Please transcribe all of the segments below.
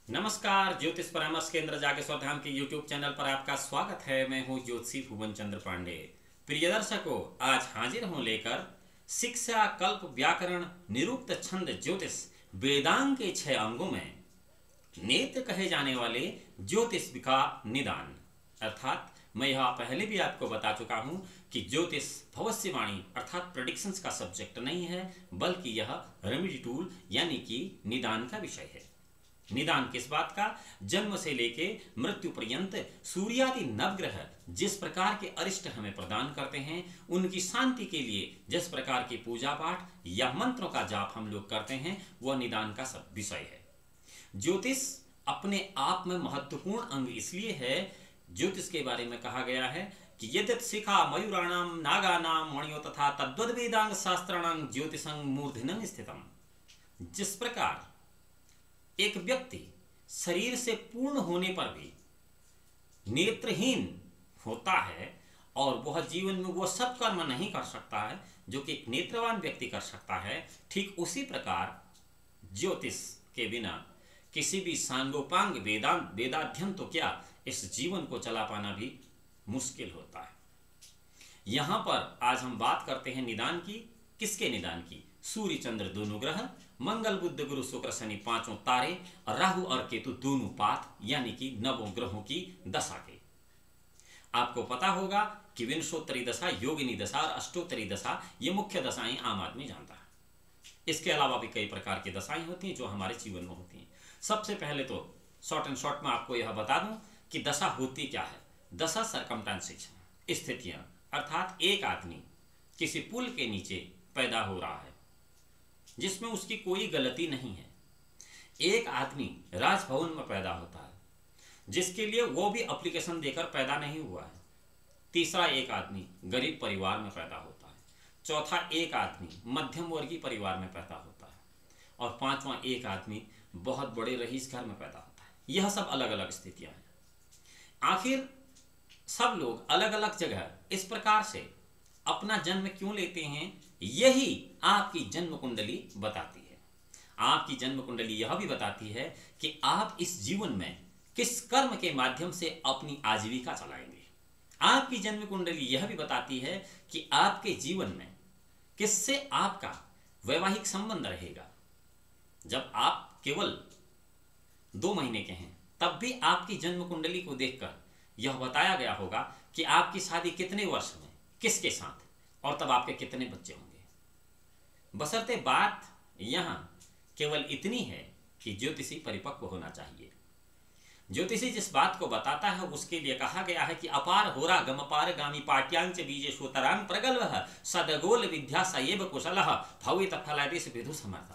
नमस्कार, ज्योतिष परामर्श केंद्र जागेश्वर धाम के YouTube चैनल पर आपका स्वागत है। मैं हूं ज्योतिषी भुवन चंद्र पांडे। प्रिय दर्शकों, आज हाजिर हूं लेकर शिक्षा, कल्प, व्याकरण, निरुक्त, छंद, ज्योतिष, वेदांग के 6 अंगों में नेत्र कहे जाने वाले ज्योतिष का निदान। अर्थात मैं यह पहले भी आपको बता चुका हूं कि ज्योतिष भविष्यवाणी अर्थात प्रेडिक्शंस का सब्जेक्ट नहीं है, बल्कि यह रेमेडी टूल यानी कि निदान का विषय है। निदान किस बात का? जन्म से लेके मृत्यु पर्यंत सूर्यादि नवग्रह जिस प्रकार के अरिष्ट हमें प्रदान करते हैं, उनकी शांति के लिए जिस प्रकार की पूजा पाठ या मंत्रों का जाप हम लोग करते हैं, वह निदान का सब विषय है। ज्योतिष अपने आप में महत्वपूर्ण अंग इसलिए है, ज्योतिष के बारे में कहा गया है कि यद्यत शिखा मयूराणाम नागानाम मणियो तथा तद्वद वेदांग शास्त्राणां ज्योतिषं मूर्धन्यं स्थितम। जिस प्रकार एक व्यक्ति शरीर से पूर्ण होने पर भी नेत्रहीन होता है और वह जीवन में वह सब कर्म नहीं कर सकता है जो कि एक नेत्रवान व्यक्ति कर सकता है, ठीक उसी प्रकार ज्योतिष के बिना किसी भी सांगोपांग वेदाध्ययन तो क्या, इस जीवन को चला पाना भी मुश्किल होता है। यहां पर आज हम बात करते हैं निदान की। किसके निदान की? सूर्य चंद्र दोनों ग्रह, मंगल बुध गुरु शुक्र शनि पांचों तारे, राहु और केतु दोनों पात यानी कि नवों ग्रहों की दशा के। आपको पता होगा कि विंशोत्तरी दशा, योगिनी दशा और अष्टोत्तरी दशा ये मुख्य दशाएं आम आदमी जानता है। इसके अलावा भी कई प्रकार की दशाएं होती हैं जो हमारे जीवन में होती हैं। सबसे पहले तो शॉर्ट एंड शॉर्ट में आपको यह बता दूं कि दशा होती क्या है। दशा सरकमस्टेंसेस, स्थितियां, अर्थात एक आदमी किसी पुल के नीचे पैदा हो रहा है जिसमें उसकी कोई गलती नहीं है। एक आदमी राजभवन में पैदा होता है जिसके लिए वो भी एप्लीकेशन देकर पैदा नहीं हुआ है। तीसरा, एक आदमी गरीब परिवार में पैदा होता है। चौथा, एक आदमी मध्यम वर्गीय परिवार में पैदा होता है। और पांचवा, एक आदमी बहुत बड़े रईस घर में पैदा होता है। यह सब अलग अलग स्थितियां हैं। आखिर सब लोग अलग अलग जगह इस प्रकार से अपना जन्म क्यों लेते हैं, यही आपकी जन्म कुंडली बताती है। आपकी जन्म कुंडली यह भी बताती है कि आप इस जीवन में किस कर्म के माध्यम से अपनी आजीविका चलाएंगे। आपकी जन्म कुंडली यह भी बताती है कि आपके जीवन में किससे आपका वैवाहिक संबंध रहेगा। जब आप केवल 2 महीने के हैं तब भी आपकी जन्म कुंडली को देखकर यह बताया गया होगा कि आपकी शादी कितने वर्ष में, किसके साथ, और तब आपके कितने बच्चे होंगे। बशर्ते बात यहां केवल इतनी है कि ज्योतिषी परिपक्व होना चाहिए। ज्योतिषी जिस बात को बताता है उसके लिए कहा गया है कि अपार होरा गमपार गामी पाट्यांच बीजे शोतरांग प्रगल्भ सदगोल विद्या सएव कुशलः भवित फलादेश विधु समर्थ।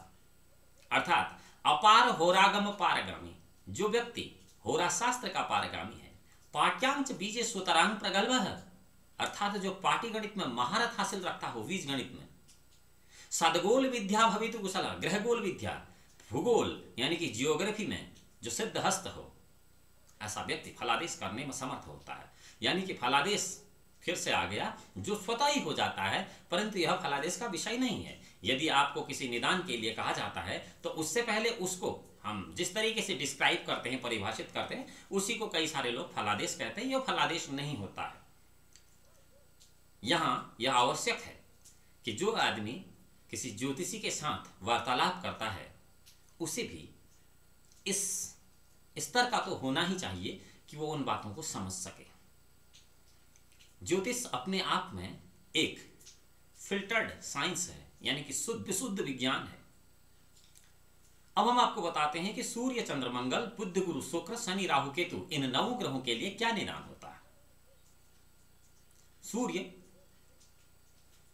अर्थात अपार होरागम पारगामी, जो व्यक्ति होरा शास्त्र का पारगामी है, पाट्यांच बीजे शोतरांग प्रगल्भ, अर्थात जो पाटी गणित में महारत हासिल रखता हो, बीज गणित में, सदगोल विद्या भवित कुशल, ग्रहगोल विद्या, भूगोल यानी कि जियोग्राफी में जो सिद्ध हस्त हो, ऐसा व्यक्ति फलादेश करने में समर्थ होता है। यानी कि फलादेश फिर से आ गया जो स्वतः ही हो जाता है, परंतु यह फलादेश का विषय नहीं है। यदि आपको किसी निदान के लिए कहा जाता है तो उससे पहले उसको हम जिस तरीके से डिस्क्राइब करते हैं, परिभाषित करते हैं, उसी को कई सारे लोग फलादेश कहते हैं। यह फलादेश नहीं होता है। यहां यह आवश्यक है कि जो आदमी किसी ज्योतिषी के साथ वार्तालाप करता है उसे भी इस स्तर का तो होना ही चाहिए कि वो उन बातों को समझ सके। ज्योतिष अपने आप में एक फिल्टर्ड साइंस है, यानी कि शुद्ध विशुद्ध विज्ञान है। अब हम आपको बताते हैं कि सूर्य चंद्र मंगल बुध गुरु शुक्र शनि राहु केतु इन 9 ग्रहों के लिए क्या निदान होता है। सूर्य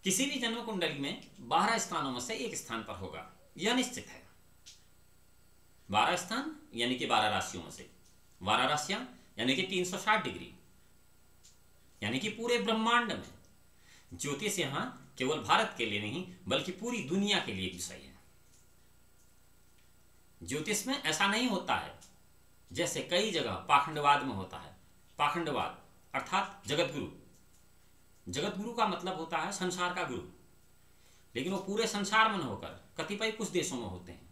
किसी भी जन्म कुंडली में 12 स्थानों में से एक स्थान पर होगा, यह निश्चित है। 12 स्थान यानी कि 12 राशियों में से 12 राशियां यानी कि 360 डिग्री, यानी कि पूरे ब्रह्मांड में। ज्योतिष यहां केवल भारत के लिए नहीं बल्कि पूरी दुनिया के लिए विषय है। ज्योतिष में ऐसा नहीं होता है जैसे कई जगह पाखंडवाद में होता है। पाखंडवाद अर्थात जगतगुरु। जगतगुरु का मतलब होता है संसार का गुरु, लेकिन वो पूरे संसार में न होकर कतिपय कुछ देशों में होते हैं।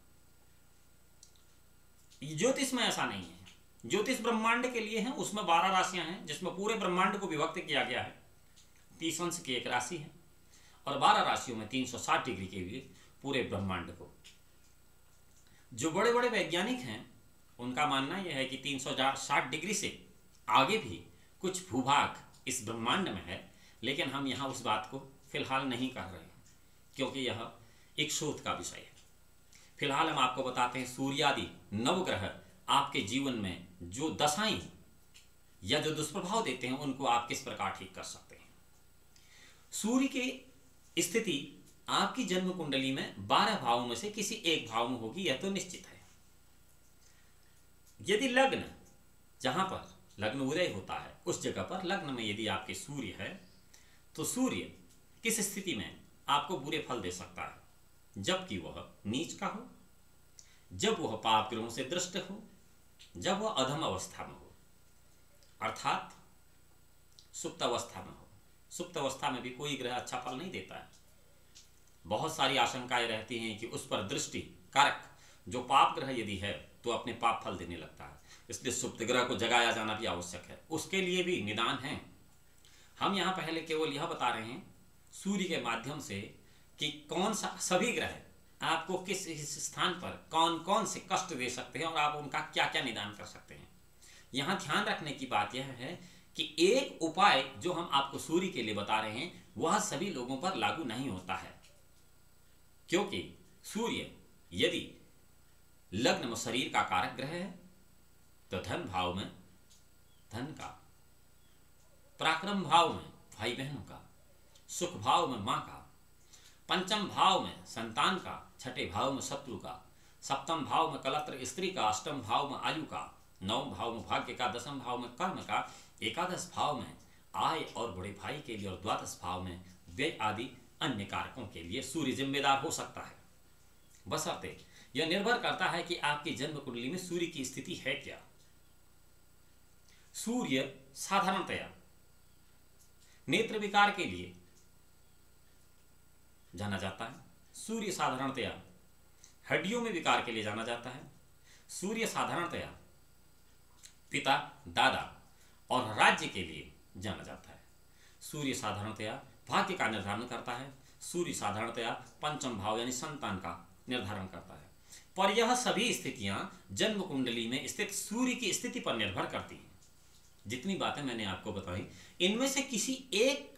ज्योतिष में ऐसा नहीं है। ज्योतिष ब्रह्मांड के लिए है, उसमें 12 राशियां हैं जिसमें पूरे ब्रह्मांड को विभक्त किया गया है। 30 अंश की एक राशि है और 12 राशियों में 360 डिग्री के लिए पूरे ब्रह्मांड को। जो बड़े बड़े वैज्ञानिक हैं उनका मानना यह है कि 360 डिग्री से आगे भी कुछ भूभाग इस ब्रह्मांड में है, लेकिन हम यहाँ उस बात को फिलहाल नहीं कर रहे हैं क्योंकि यह एक शोध का विषय है। फिलहाल हम आपको बताते हैं सूर्यादि नवग्रह आपके जीवन में जो दशाएं या जो दुष्प्रभाव देते हैं उनको आप किस प्रकार ठीक कर सकते हैं। सूर्य की स्थिति आपकी जन्म कुंडली में 12 भावों में से किसी एक भाव में होगी, यह तो निश्चित है। यदि लग्न, जहां पर लग्न उदय होता है उस जगह पर लग्न में यदि आपके सूर्य है तो सूर्य किस स्थिति में आपको बुरे फल दे सकता है? जबकि वह नीच का हो, जब वह पाप ग्रहों से दृष्ट हो, जब वह अधम अवस्था में हो, अर्थात सुप्त अवस्था में हो। सुप्त अवस्था में भी कोई ग्रह अच्छा फल नहीं देता है। बहुत सारी आशंकाएं रहती हैं कि उस पर दृष्टि कारक जो पाप ग्रह यदि है तो अपने पाप फल देने लगता है, इसलिए सुप्त ग्रह को जगाया जाना भी आवश्यक है। उसके लिए भी निदान है। हम यहाँ पहले केवल यह बता रहे हैं सूर्य के माध्यम से कि कौन सा सभी ग्रह आपको किस स्थान पर कौन कौन से कष्ट दे सकते हैं और आप उनका क्या क्या निदान कर सकते हैं। यहाँ ध्यान रखने की बात यह है कि एक उपाय जो हम आपको सूर्य के लिए बता रहे हैं वह सभी लोगों पर लागू नहीं होता है, क्योंकि सूर्य यदि लग्न में शरीर का कारक ग्रह है तो धन भाव में धन का, पराक्रम भाव में भाई बहनों का, सुख भाव में मां का, पंचम भाव में संतान का, छठे भाव में शत्रु का, सप्तम भाव में कलत्र स्त्री का, अष्टम भाव में आयु का, नवम भाव में भाग्य का, दसम भाव में कर्म का, एकादश भाव में आय और बड़े भाई के लिए और द्वादश भाव में व्यय आदि अन्य कारकों के लिए सूर्य जिम्मेदार हो सकता है। बशर्ते यह निर्भर करता है कि आपकी जन्म कुंडली में सूर्य की स्थिति है क्या। सूर्य साधारणतया नेत्र विकार के लिए जाना जाता है। सूर्य साधारणतया हड्डियों में विकार के लिए जाना जाता है। सूर्य साधारणतया पिता, दादा और राज्य के लिए जाना जाता है। सूर्य साधारणतया भाग्य का निर्धारण करता है। सूर्य साधारणतया पंचम भाव यानी संतान का निर्धारण करता है। पर यह सभी स्थितियां जन्म कुंडली में स्थित सूर्य की स्थिति पर निर्भर करती हैं। जितनी बातें मैंने आपको बताई इनमें से किसी एक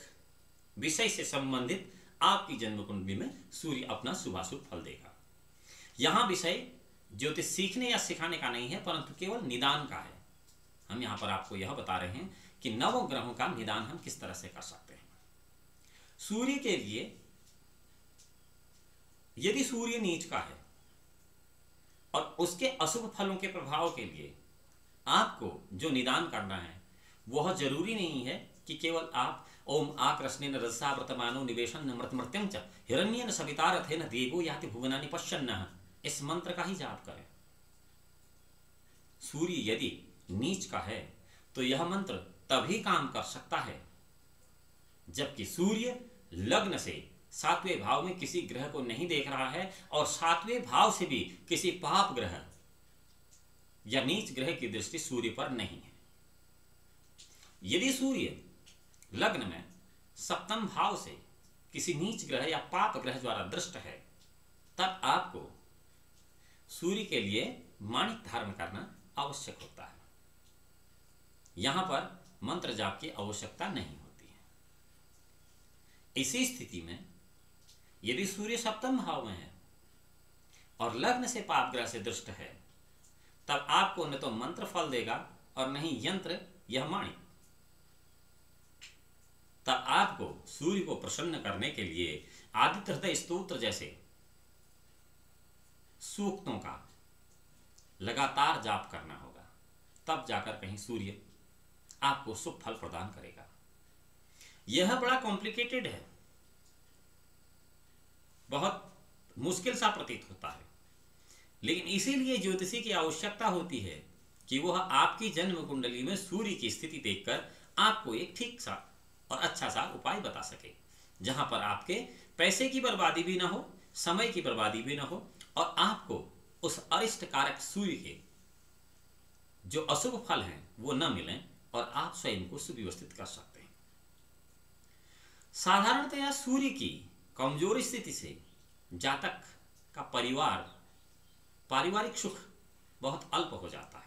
विषय से संबंधित आपकी जन्म कुंडली में सूर्य अपना शुभाशुभ फल देगा। यहां विषय ज्योतिष सीखने या सिखाने का नहीं है, परंतु केवल निदान का है। हम यहां पर आपको यह बता रहे हैं कि नवग्रहों का निदान हम किस तरह से कर सकते हैं। सूर्य के लिए यदि सूर्य नीच का है और उसके अशुभ फलों के प्रभाव के लिए आपको जो निदान करना है वह जरूरी नहीं है कि केवल आप ओम आकृष्णेन रजसा वर्तमानो निवेशन मृतमृत्यं च हिरण्येन सविता रथेन देवो याति भुवनानि पश्यन्नः, इस मंत्र का ही जाप करें। सूर्य यदि नीच का है तो यह मंत्र तभी काम कर सकता है जबकि सूर्य लग्न से 7वें भाव में किसी ग्रह को नहीं देख रहा है और 7वें भाव से भी किसी पाप ग्रह या नीच ग्रह की दृष्टि सूर्य पर नहीं है। यदि सूर्य लग्न में सप्तम भाव से किसी नीच ग्रह या पाप ग्रह द्वारा दृष्ट है तब आपको सूर्य के लिए माणिक धारण करना आवश्यक होता है। यहां पर मंत्र जाप की आवश्यकता नहीं होती है। इसी स्थिति में यदि सूर्य सप्तम भाव में है और लग्न से पाप ग्रह से दृष्ट है तब आपको न तो मंत्र फल देगा और न ही यंत्र यह माणिक। तब आपको सूर्य को प्रसन्न करने के लिए आदित्य हृदय स्तोत्र जैसे सूक्तों का लगातार जाप करना होगा, तब जाकर कहीं सूर्य आपको शुभ फल प्रदान करेगा। यह बड़ा कॉम्प्लिकेटेड है, बहुत मुश्किल सा प्रतीत होता है, लेकिन इसीलिए ज्योतिषी की आवश्यकता होती है कि वह आपकी जन्म कुंडली में सूर्य की स्थिति देखकर आपको एक ठीक सा और अच्छा सा उपाय बता सके, जहां पर आपके पैसे की बर्बादी भी ना हो, समय की बर्बादी भी ना हो और आपको उस अरिष्ट कारक सूर्य के जो अशुभ फल हैं वो न मिलें और आप स्वयं को सुव्यवस्थित कर सकते हैं। साधारणतया सूर्य की कमजोर स्थिति से जातक का पारिवारिक सुख बहुत अल्प हो जाता है,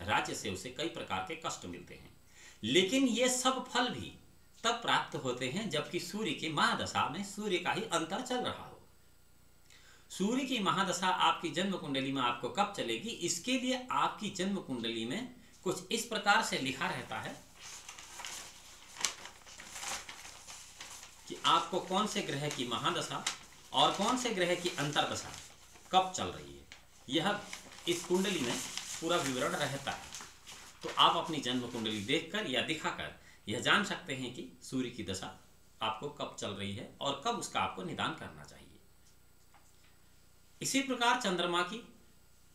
राज्य से उसे कई प्रकार के कष्ट मिलते हैं। लेकिन ये सब फल भी तब प्राप्त होते हैं जबकि सूर्य की महादशा में सूर्य का ही अंतर चल रहा हो। सूर्य की महादशा आपकी जन्म कुंडली में आपको कब चलेगी, इसके लिए आपकी जन्म कुंडली में कुछ इस प्रकार से लिखा रहता है कि आपको कौन से ग्रह की महादशा और कौन से ग्रह की अंतरदशा कब चल रही है। यह इस कुंडली में पूरा विवरण रहता है। तो आप अपनी जन्म कुंडली देखकर या दिखाकर यह जान सकते हैं कि सूर्य की दशा आपको कब चल रही है और कब उसका आपको निदान करना चाहिए। इसी प्रकार चंद्रमा की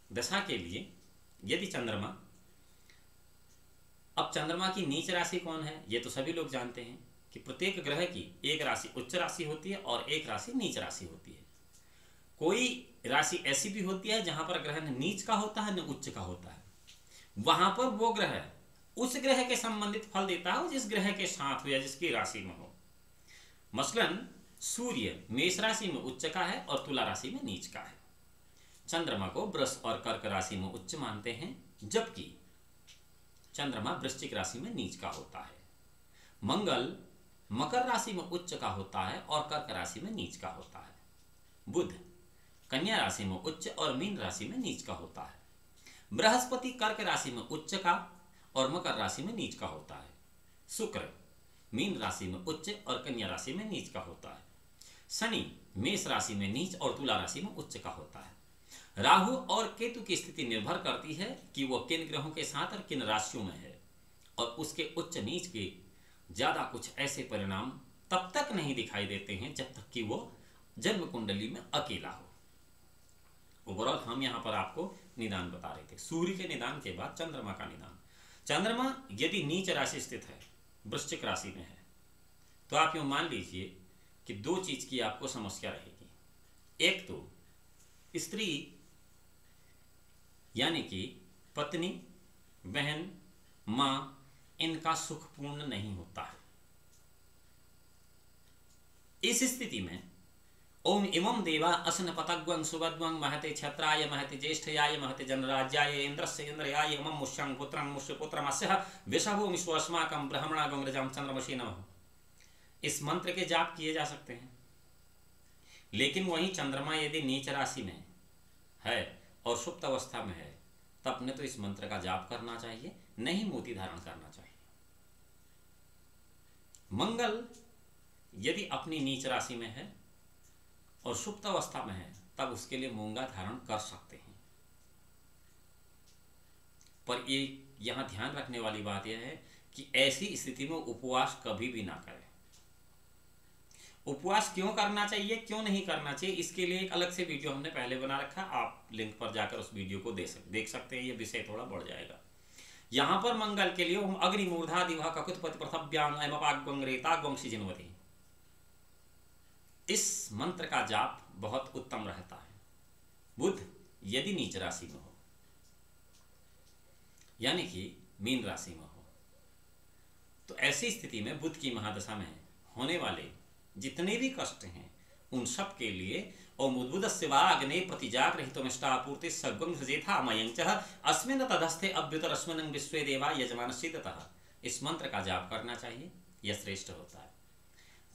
दशा के लिए यदि चंद्रमा की नीच राशि कौन है, ये तो सभी लोग जानते हैं कि प्रत्येक ग्रह की एक राशि उच्च राशि होती है और एक राशि नीच राशि होती है। कोई राशि ऐसी भी होती है जहां पर ग्रह न नीच का होता है न उच्च का होता है, वहां पर वो ग्रह उस ग्रह के संबंधित फल देता है जिस ग्रह के साथ हो या जिसकी राशि में हो। मसलन सूर्य मेष राशि में उच्च का है और तुला राशि में नीच का है। चंद्रमा को वृष और कर्क राशि में उच्च मानते हैं, जबकि चंद्रमा वृश्चिक राशि में नीच का होता है। मंगल मकर राशि में उच्च का होता है और कर्क राशि में नीच का होता है। बुध कन्या राशि में उच्च और मीन राशि में नीच का होता है। बृहस्पति कर्क राशि में उच्च का और मकर राशि में नीच का होता है। शुक्र मीन राशि में उच्च और कन्या राशि में नीच का होता है। शनि मेष राशि में नीच और तुला राशि में उच्च का होता है। राहु और केतु की स्थिति निर्भर करती है कि वह किन ग्रहों के साथ और किन राशियों में है, और उसके उच्च नीच के ज्यादा कुछ ऐसे परिणाम तब तक नहीं दिखाई देते हैं जब तक कि वो जन्म कुंडली में अकेला हो। ओवरऑल हम यहाँ पर आपको निदान बता रहे थे। सूर्य के निदान के बाद चंद्रमा का निदान। चंद्रमा यदि नीच राशि स्थित है, वृश्चिक राशि में है, तो आप यूं मान लीजिए कि दो चीज की आपको समस्या रहेगी। एक तो स्त्री यानी कि पत्नी, बहन, मां, इनका सुख पूर्ण नहीं होता है। इस स्थिति में ओम इमं देवा असन पतग्वं सुभद्वं महते क्षत्राय महते ज्येष्ठयाय महते जनराज्याय इंद्रस्य इंद्रयाय इमं मुष्यं पुत्रं मुष्य पुत्रमस्य विषभो विश्वस्माकं ब्रह्मणा गंग्रजं चंद्रमसि नमः। इस मंत्र के जाप किए जा सकते हैं, लेकिन वहीं चंद्रमा यदि नीच राशि में है और सुप्त अवस्था में है तब ने तो इस मंत्र का जाप करना चाहिए, नहीं मोती धारण करना चाहिए। मंगल यदि अपनी नीच राशि में है और सुप्त अवस्था में है तब उसके लिए मूंगा धारण कर सकते हैं। पर ये यहां ध्यान रखने वाली बात यह है कि ऐसी स्थिति में उपवास कभी भी ना करें। उपवास क्यों करना चाहिए, क्यों नहीं करना चाहिए, इसके लिए एक अलग से वीडियो हमने पहले बना रखा, आप लिंक पर जाकर उस वीडियो को देख सकते हैं। ये विषय थोड़ा बढ़ जाएगा। यहां पर मंगल के लिए हम अग्निमूर्धा दिवा ककुतपति प्रथव्याम एमपाग्वंग्रेताग्वंशी जिनवती, इस मंत्र का जाप बहुत उत्तम रहता है। बुध यदि नीच राशि में हो यानी कि मीन राशि में हो, तो ऐसी स्थिति में बुध की महादशा में होने वाले जितने भी कष्ट हैं उन सब के लिए ओम उद्बुधस्य वा अग्ने प्रतिजागृहितमिष्टापूर्ति सर्वं सजेथा मयंच अस्मिन् तदस्थे अभ्युतरस्मिन् विश्वे देवा यजमानस्यतः, इस मंत्र का जाप करना चाहिए, यह श्रेष्ठ होता है।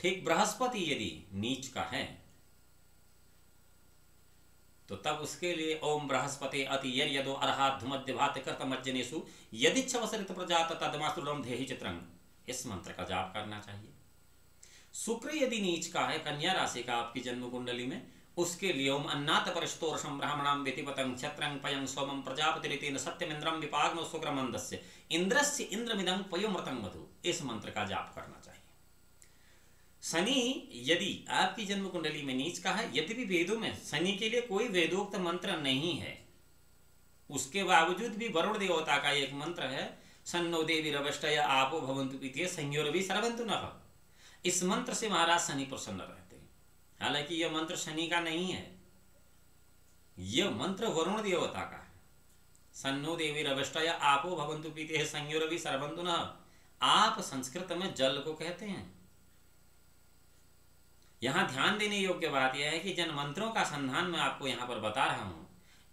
ठीक बृहस्पति यदि नीच का है तो तब उसके लिए ओम बृहस्पति अति यदो अर्हात धुमध्य भात कर्तमज्जनेषु यदिच्छवसरित प्रजात तदमास्तुरम धेहि चित्रं, इस मंत्र का जाप करना चाहिए। शुक्र यदि नीच का है, कन्या राशि का आपकी जन्म कुंडली में, उसके लिए ओम अन्नात परिष्टोरसम ब्राह्मणं व्यतिपतं क्षत्रं पयं सोमं प्रजापतिरितेन सत्यमिंद्रं विपाग्नो सुग्रमंदस्य इंद्रस्य इंद्रमिदं पयोमृतं मधु, इस मंत्र का जाप करना चाहिए। शनि यदि आपकी जन्म कुंडली में नीच का है, यद्यपि वेदों में शनि के लिए कोई वेदोक्त मंत्र नहीं है, उसके बावजूद भी वरुण देवता का एक मंत्र है सन्नो देवी रवष्टय आपो भवन्तु पीते संयोरवि सरवन्तु नः। इस मंत्र से महाराज शनि प्रसन्न रहते हैं। हालांकि यह मंत्र शनि का नहीं है, यह मंत्र वरुण देवता का है। सन्नो देवी रविष्टया आपो भवन्तु पीते संयोरवि सर्वन्तु नः। आप संस्कृत में जल को कहते हैं। यहां ध्यान देने योग्य बात यह है कि जिन मंत्रों का संधान मैं आपको यहां पर बता रहा हूं,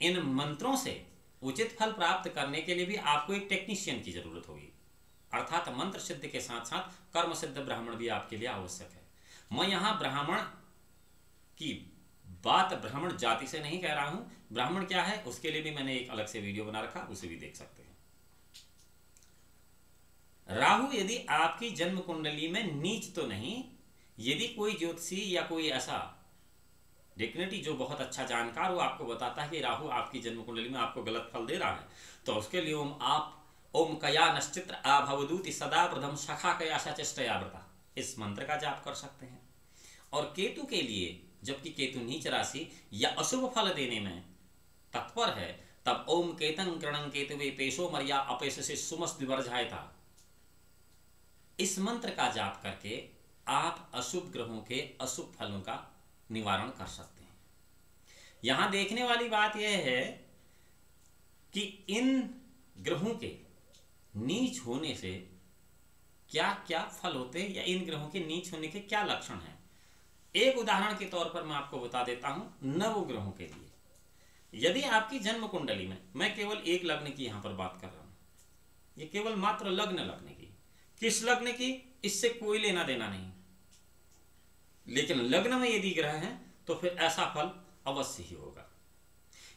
इन मंत्रों से उचित फल प्राप्त करने के लिए भी आपको एक टेक्नीशियन की जरूरत होगी, अर्थात मंत्र सिद्ध के साथ साथ कर्म सिद्ध ब्राह्मण भी आपके लिए आवश्यक है। मैं यहां ब्राह्मण की बात ब्राह्मण जाति से नहीं कह रहा हूं, ब्राह्मण क्या है उसके लिए भी मैंने एक अलग से वीडियो बना रखा, उसे भी देख सकते हैं। राहु यदि आपकी जन्म कुंडली में नीच तो नहीं, यदि कोई ज्योतिषी या कोई ऐसा डिग्निटी जो बहुत अच्छा जानकार हो आपको बताता है कि राहु आपकी जन्म कुंडली में आपको गलत फल दे रहा है, तो उसके लिए ओम कया नश्चित्र आभवदूति सदा प्रथम शाखा कया सचेष्टयाव्रता, इस मंत्र का जाप कर सकते हैं। और केतु के लिए, जबकि केतु नीच राशि या अशुभ फल देने में तत्पर है, तब ओम केतं कृणं केतुवे पेशो मर्या अपेशसे सुमस विवर्जायता, इस मंत्र का जाप करके आप अशुभ ग्रहों के अशुभ फलों का निवारण कर सकते हैं। यहां देखने वाली बात यह है कि इन ग्रहों के नीच होने से क्या क्या फल होते हैं या इन ग्रहों के नीच होने के क्या लक्षण हैं। एक उदाहरण के तौर पर मैं आपको बता देता हूं नवग्रहों के लिए। यदि आपकी जन्म कुंडली में, मैं केवल एक लग्न की यहां पर बात कर रहा हूं, ये केवल मात्र लग्न की, किस लग्न की इससे कोई लेना देना नहीं, लेकिन लग्न में यदि ग्रह हैं तो फिर ऐसा फल अवश्य ही होगा।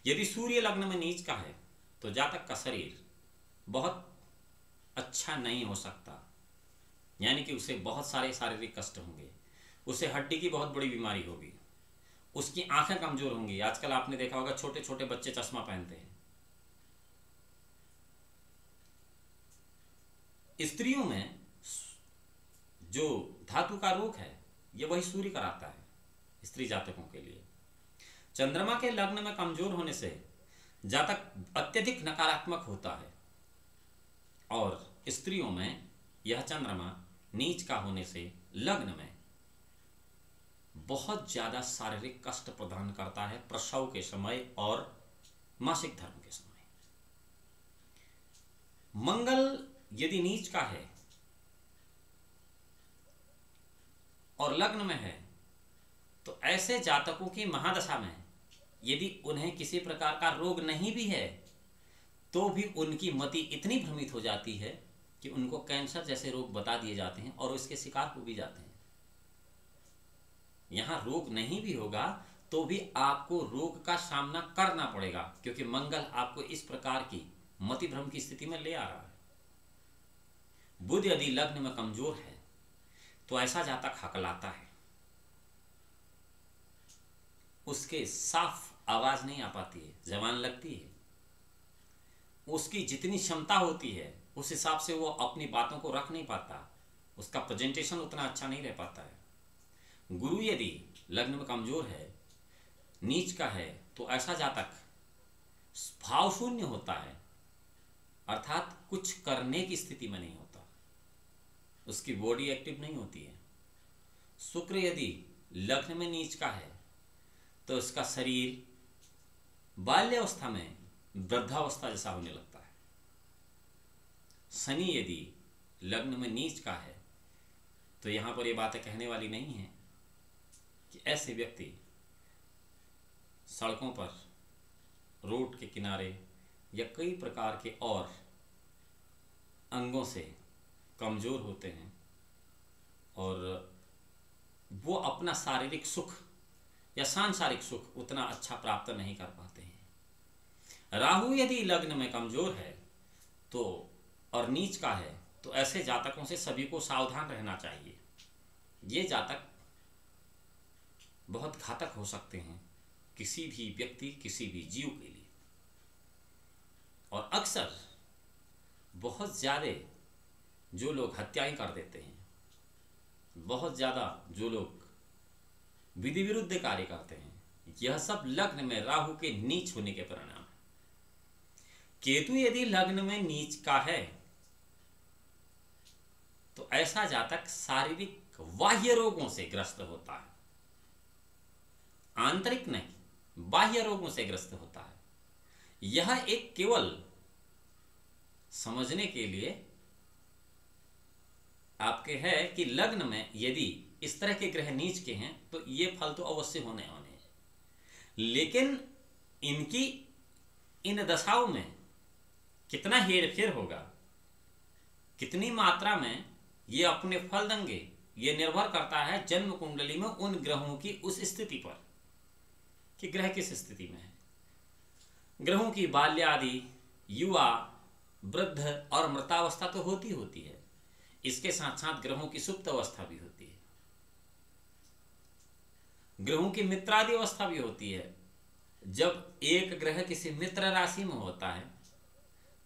यदि सूर्य लग्न में नीच का है तो जातक का शरीर बहुत अच्छा नहीं हो सकता, यानी कि उसे बहुत सारे शारीरिक कष्ट होंगे, उसे हड्डी की बहुत बड़ी बीमारी होगी, उसकी आंखें कमजोर होंगी। आजकल आपने देखा होगा छोटे छोटे बच्चे चश्मा पहनते हैं। स्त्रियों में जो धातु का रोग है यह वही सूर्य कराता है स्त्री जातकों के लिए। चंद्रमा के लग्न में कमजोर होने से जातक अत्यधिक नकारात्मक होता है, और स्त्रियों में यह चंद्रमा नीच का होने से लग्न में बहुत ज्यादा शारीरिक कष्ट प्रदान करता है प्रसव के समय और मासिक धर्म के समय। मंगल यदि नीच का है और लग्न में है तो ऐसे जातकों की महादशा में यदि उन्हें किसी प्रकार का रोग नहीं भी है तो भी उनकी मति इतनी भ्रमित हो जाती है कि उनको कैंसर जैसे रोग बता दिए जाते हैं और उसके शिकार हो भी जाते हैं। यहां रोग नहीं भी होगा तो भी आपको रोग का सामना करना पड़ेगा, क्योंकि मंगल आपको इस प्रकार की मति भ्रम की स्थिति में ले आ रहा है। बुध यदि लग्न में कमजोर है तो ऐसा जातक हकलाता है, उसके साफ आवाज नहीं आ पाती है, जबान लगती है, उसकी जितनी क्षमता होती है उस हिसाब से वो अपनी बातों को रख नहीं पाता, उसका प्रेजेंटेशन उतना अच्छा नहीं रह पाता है। गुरु यदि लग्न में कमजोर है, नीच का है, तो ऐसा जातक भाव शून्य होता है, अर्थात कुछ करने की स्थिति में नहीं होता, उसकी बॉडी एक्टिव नहीं होती है। शुक्र यदि लग्न में नीच का है तो उसका शरीर बाल्यावस्था में वृद्धावस्था जैसा होने लगता है। शनि यदि लग्न में नीच का है तो यहां पर ये बातें कहने वाली नहीं है कि ऐसे व्यक्ति सड़कों पर, रोड के किनारे या कई प्रकार के और अंगों से कमजोर होते हैं और वो अपना शारीरिक सुख या सांसारिक सुख उतना अच्छा प्राप्त नहीं कर पाते हैं। राहु यदि लग्न में कमजोर है तो और नीच का है तो ऐसे जातकों से सभी को सावधान रहना चाहिए। ये जातक बहुत घातक हो सकते हैं किसी भी व्यक्ति, किसी भी जीव के लिए। और अक्सर बहुत ज़्यादा जो लोग हत्याएं कर देते हैं, बहुत ज़्यादा जो लोग विधि विरुद्ध कार्य करते हैं, यह सब लग्न में राहु के नीच होने के परिणाम है। केतु यदि लग्न में नीच का है तो ऐसा जातक शारीरिक बाह्य रोगों से ग्रस्त होता है, आंतरिक नहीं, बाह्य रोगों से ग्रस्त होता है। यह एक केवल समझने के लिए आपके है कि लग्न में यदि इस तरह के ग्रह नीच के हैं तो ये फल तो अवश्य होने हैं, लेकिन इनकी इन दशाओं में कितना हेरफेर होगा, कितनी मात्रा में ये अपने फल देंगे, ये निर्भर करता है जन्म कुंडली में उन ग्रहों की उस स्थिति पर कि ग्रह किस स्थिति में है। ग्रहों की बाल्यादि, युवा, वृद्ध और मृतावस्था तो होती है, इसके साथ साथ ग्रहों की सुप्त अवस्था भी होती है, ग्रहों की मित्रादि अवस्था भी होती है। जब एक ग्रह किसी मित्र राशि में होता है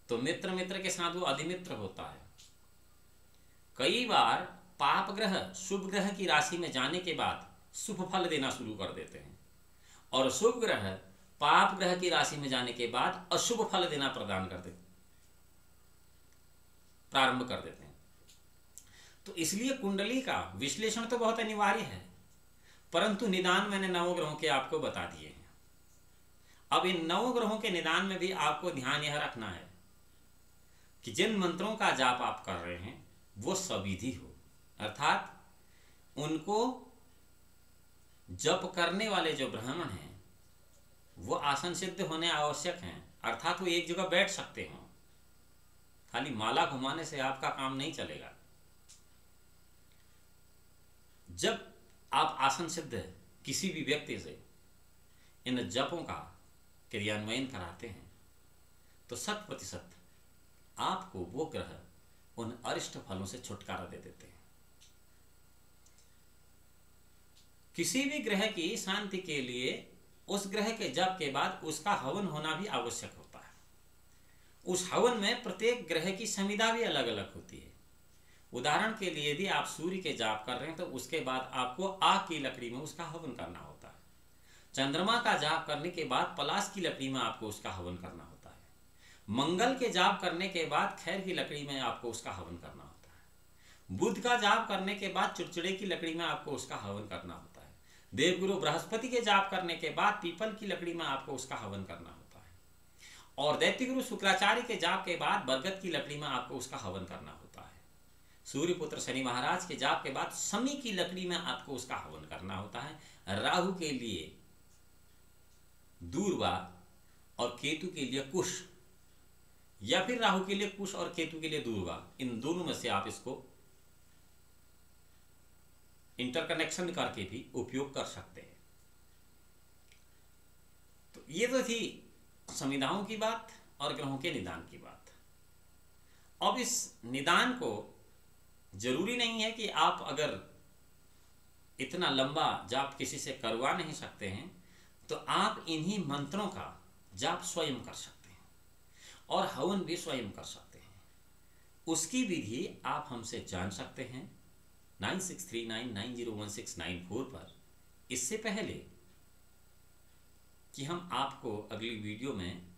तो मित्र के साथ वो अधिमित्र होता है। कई बार पाप ग्रह शुभ ग्रह की राशि में जाने के बाद शुभ फल देना शुरू कर देते हैं और शुभ ग्रह पाप ग्रह की राशि में जाने के बाद अशुभ फल देना प्रारंभ कर देते हैं। तो इसलिए कुंडली का विश्लेषण तो बहुत अनिवार्य है, परंतु निदान मैंने 9 ग्रहों के आपको बता दिए हैं। अब इन 9 ग्रहों के निदान में भी आपको ध्यान यह रखना है कि जिन मंत्रों का जाप आप कर रहे हैं वो सविधि हो, अर्थात उनको जप करने वाले जो ब्राह्मण हैं वो आसन सिद्ध होने आवश्यक हैं, अर्थात वो एक जगह बैठ सकते हों। खाली माला घुमाने से आपका काम नहीं चलेगा। जब आप आसन सिद्ध किसी भी व्यक्ति से इन जपों का क्रियान्वयन कराते हैं तो 100% आपको वो ग्रह उन अरिष्ट फलों से छुटकारा दे देते हैं। किसी भी ग्रह की शांति के लिए उस ग्रह के जप के बाद उसका हवन होना भी आवश्यक होता है। उस हवन में प्रत्येक ग्रह की संविदा भी अलग अलग होती है। उदाहरण के लिए यदि आप सूर्य के जाप कर रहे हैं तो उसके बाद आपको आग की लकड़ी में उसका हवन करना होता है। चंद्रमा का जाप करने के बाद पलाश की लकड़ी में आपको उसका हवन करना होता है। मंगल के जाप करने के बाद खैर की लकड़ी में आपको उसका हवन करना होता है। बुध का जाप करने के बाद चिड़चिड़े की लकड़ी में आपको उसका हवन करना होता है। देवगुरु बृहस्पति के जाप करने के बाद पीपल की लकड़ी में आपको उसका हवन करना होता है। और दैत्यगुरु शुक्राचार्य के जाप के बाद बरगद की लकड़ी में आपको उसका हवन करना होता है। सूर्यपुत्र शनि महाराज के जाप के बाद शमी की लकड़ी में आपको उसका हवन करना होता है। राहु के लिए दूर्वा और केतु के लिए कुश, या फिर राहु के लिए कुश और केतु के लिए दूर्वा, इन दोनों में से आप इसको इंटरकनेक्शन करके भी उपयोग कर सकते हैं। तो ये तो थी संविधाओं की बात और ग्रहों के निदान की बात। अब इस निदान को जरूरी नहीं है कि आप अगर इतना लंबा जाप किसी से करवा नहीं सकते हैं तो आप इन्हीं मंत्रों का जाप स्वयं कर सकते हैं और हवन भी स्वयं कर सकते हैं। उसकी विधि आप हमसे जान सकते हैं 9639901694 पर। इससे पहले कि हम आपको अगली वीडियो में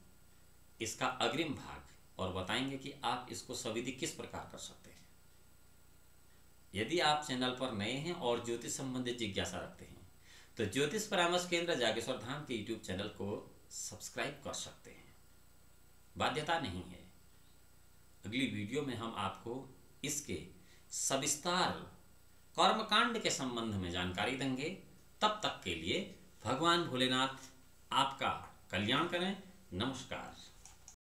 इसका अग्रिम भाग और बताएंगे कि आप इसको सविधि किस प्रकार कर सकते हैं। यदि आप चैनल पर नए हैं और ज्योतिष संबंधित जिज्ञासा रखते हैं तो ज्योतिष परामर्श केंद्र जागेश्वर धाम के यूट्यूब चैनल को सब्सक्राइब कर सकते हैं, बाध्यता नहीं है। अगली वीडियो में हम आपको इसके सविस्तार कर्मकांड के संबंध में जानकारी देंगे। तब तक के लिए भगवान भोलेनाथ आपका कल्याण करें। नमस्कार।